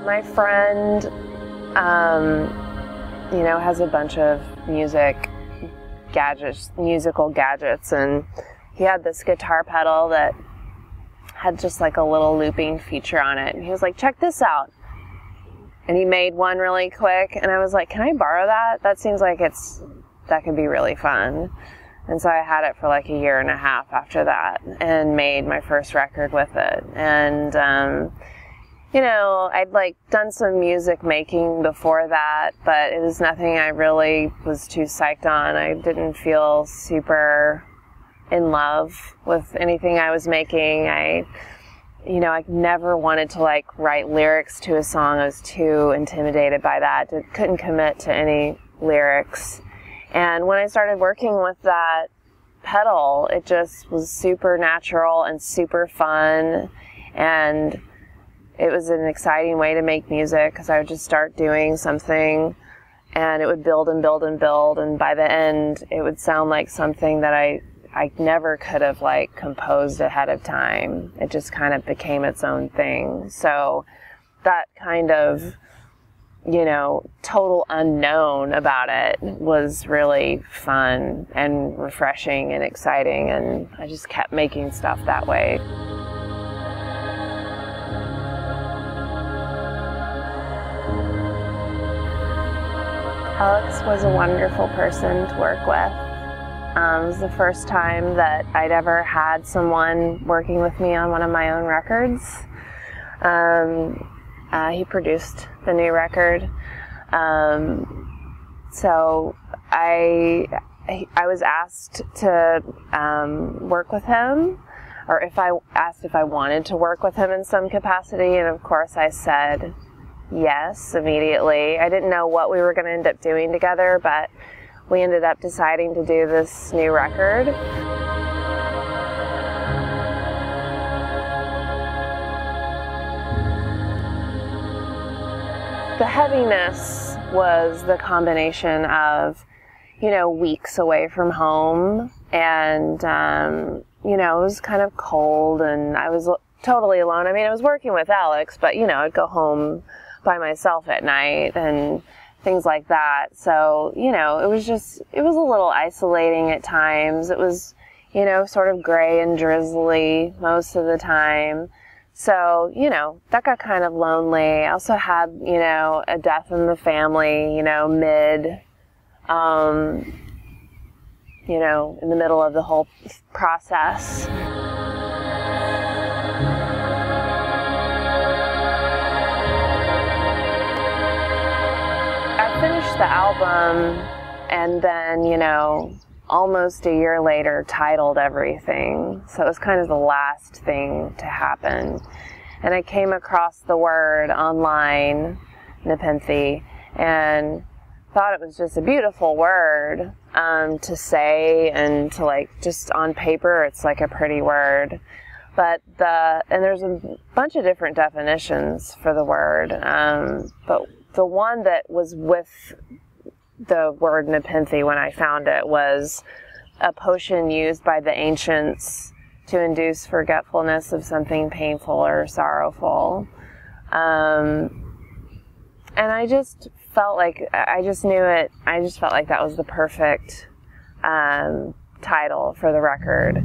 My friend, you know, has a bunch of musical gadgets, and he had this guitar pedal that had just like a little looping feature on it. And he was like, check this out. And he made one really quick, and I was like, can I borrow that? That seems like that could be really fun. And so I had it for like a year and a half after that and made my first record with it. And, you know, I'd like done some music making before that, but it was nothing I really was too psyched on. I didn't feel super in love with anything I was making. I never wanted to like write lyrics to a song. I was too intimidated by that. Couldn't commit to any lyrics. And when I started working with that pedal, it just was super natural and super fun, and it was an exciting way to make music because I would just start doing something and it would build and build and build, and by the end it would sound like something that I never could have like composed ahead of time. It just kind of became its own thing. So that kind of, you know, total unknown about it was really fun and refreshing and exciting, and I just kept making stuff that way. Alex was a wonderful person to work with. It was the first time that I'd ever had someone working with me on one of my own records. He produced the new record. So I was asked to work with him, or asked if I wanted to work with him in some capacity, and of course I said yes immediately. I didn't know what we were going to end up doing together, but we ended up deciding to do this new record. The heaviness was the combination of, you know, weeks away from home, and, you know, it was kind of cold, and I was totally alone. I mean, I was working with Alex, but, you know, I'd go home by myself at night and things like that. So, you know, it was a little isolating at times. It was, you know, sort of gray and drizzly most of the time. So, you know, that got kind of lonely. I also had, you know, a death in the family, you know, you know, in the middle of the whole process. I finished the album and then, you know, almost a year later titled everything. So it was kind of the last thing to happen. And I came across the word online, Nepenthe, and thought it was just a beautiful word to say, and to like, just on paper it's like a pretty word. But and there's a bunch of different definitions for the word, but the one that was with the word Nepenthe when I found it was a potion used by the ancients to induce forgetfulness of something painful or sorrowful. And I just felt like, I just felt like that was the perfect title for the record.